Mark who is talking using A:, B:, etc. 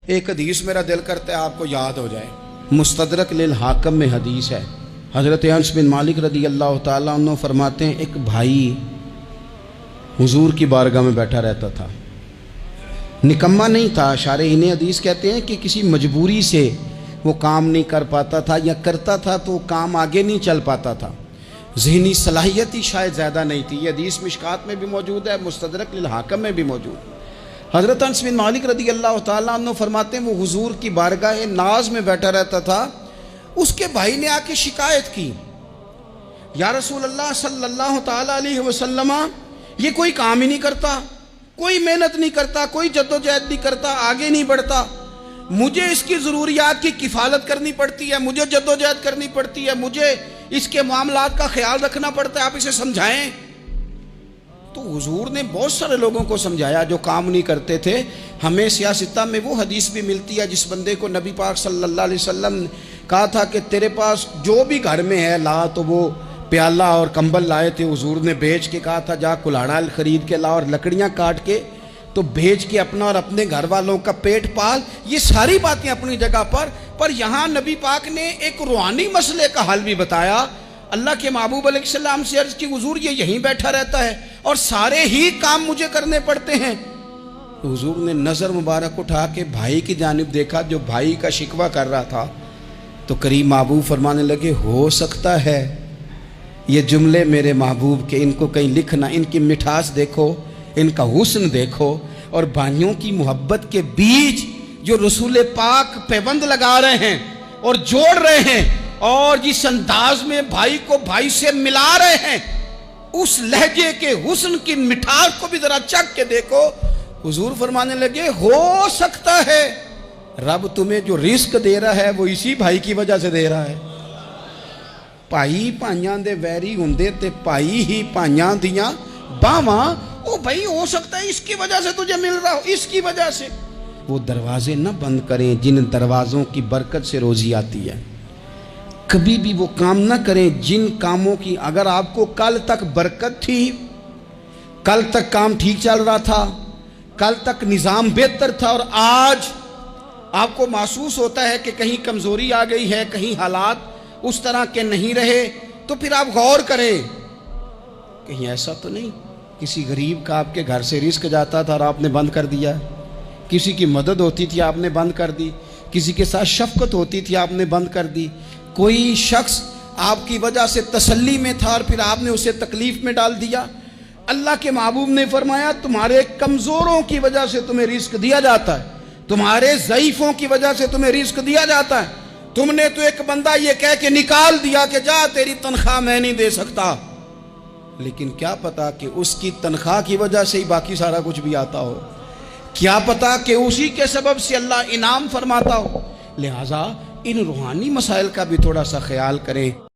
A: एक हदीस मेरा दिल करता है आपको याद हो जाए। मुस्तदरक लिल हाकम में हदीस है। हज़रत अनस बिन मालिक रदी अल्लाह ताला अन्हु फरमाते हैं, एक भाई हुजूर की बारगाह में बैठा रहता था। निकम्मा नहीं था, शारहीन हदीस कहते हैं कि किसी मजबूरी से वो काम नहीं कर पाता था, या करता था तो काम आगे नहीं चल पाता था। ज़हनी सलाहियत ही शायद ज़्यादा नहीं थी। ये हदीस मिशकात में भी मौजूद है, मुस्तदरक लिल हाकम में भी मौजूद है। हज़रत अनस बिन मालिक रदी अल्लाह ताला अन्हु फरमाते हैं, वो हुजूर की बारगाह नाज में बैठा रहता था। उसके भाई ने आके शिकायत की, या रसूल अल्लाह सल्लल्लाहु ताला अलैहि वसल्लम, ये कोई काम ही नहीं करता, कोई मेहनत नहीं करता, कोई जद्दोजहद नहीं करता, आगे नहीं बढ़ता। मुझे इसकी ज़रूरियात की किफ़ालत करनी पड़ती है, मुझे जद्दोजहद करनी पड़ती है, मुझे इसके मामलात का ख्याल रखना पड़ता है, आप इसे समझाएं। तो हुजूर ने बहुत सारे लोगों को समझाया जो काम नहीं करते थे। हमें सियासता में वो हदीस भी मिलती है जिस बंदे को नबी पाक सल्लल्लाहु अलैहि वसल्लम ने कहा था कि तेरे पास जो भी घर में है ला, तो वो प्याला और कंबल लाए थे। हुजूर ने बेच के कहा था जा कुल्हाड़ा खरीद के ला और लकड़ियाँ काट के तो बेच के अपना और अपने घर वालों का पेट पाल। ये सारी बातें अपनी जगह पर यहाँ नबी पाक ने एक रूहानी मसले का हल भी बताया। अल्लाह के महबूब अलैहिस्सलाम से अर्ज़ की, हुजूर ये यहीं बैठा रहता है और सारे ही काम मुझे करने पड़ते हैं। तो हुजूर ने नज़र मुबारक उठा के भाई की जानिब देखा जो भाई का शिकवा कर रहा था। तो करीम महबूब फरमाने लगे, हो सकता है ये जुमले मेरे महबूब के, इनको कहीं लिखना, इनकी मिठास देखो, इनका हुस्न देखो, और भाइयों की मोहब्बत के बीच जो रसूल पाक पैबंद लगा रहे हैं और जोड़ रहे हैं, और जिस अंदाज में भाई को भाई से मिला रहे हैं, उस लहजे के हुस्न की मिठास को भी जरा चख के देखो। हुजूर फरमाने लगे, हो सकता है रब तुम्हें जो रिस्क दे रहा है वो इसी भाई की वजह से दे रहा है। भाई भाइयां दे वैरी हुंदे ते भाई ही भाइयां दियां बावां। ओ भाई हो सकता है इसकी वजह से तुझे मिल रहा हो, इसकी वजह से। वो दरवाजे न बंद करें जिन दरवाजों की बरकत से रोजी आती है। कभी भी वो काम ना करें जिन कामों की, अगर आपको कल तक बरकत थी, कल तक काम ठीक चल रहा था, कल तक निज़ाम बेहतर था, और आज आपको महसूस होता है कि कहीं कमज़ोरी आ गई है, कहीं हालात उस तरह के नहीं रहे, तो फिर आप गौर करें कहीं ऐसा तो नहीं किसी गरीब का आपके घर से रिस्क जाता था और आपने बंद कर दिया, किसी की मदद होती थी आपने बंद कर दी, किसी के साथ शफकत होती थी आपने बंद कर दी, कोई शख्स आपकी वजह से तसल्ली में था और फिर आपने उसे तकलीफ में डाल दिया। अल्लाह के महबूब ने फरमाया, तुम्हारे कमज़ोरों की वजह से तुम्हें रिस्क दिया जाता है, तुम्हारे ज़ईफ़ों की वजह से तुम्हें रिस्क दिया जाता है। तुमने तो एक बंदा ये कह के निकाल दिया कि जा तेरी तनख्वाह मैं नहीं दे सकता, लेकिन क्या पता कि उसकी तनख्वाह की वजह से ही बाकी सारा कुछ भी आता हो, क्या पता कि उसी के सबब से अल्लाह इनाम फरमाता हो। लिहाजा इन रूहानी मसाइल का भी थोड़ा सा ख्याल करें।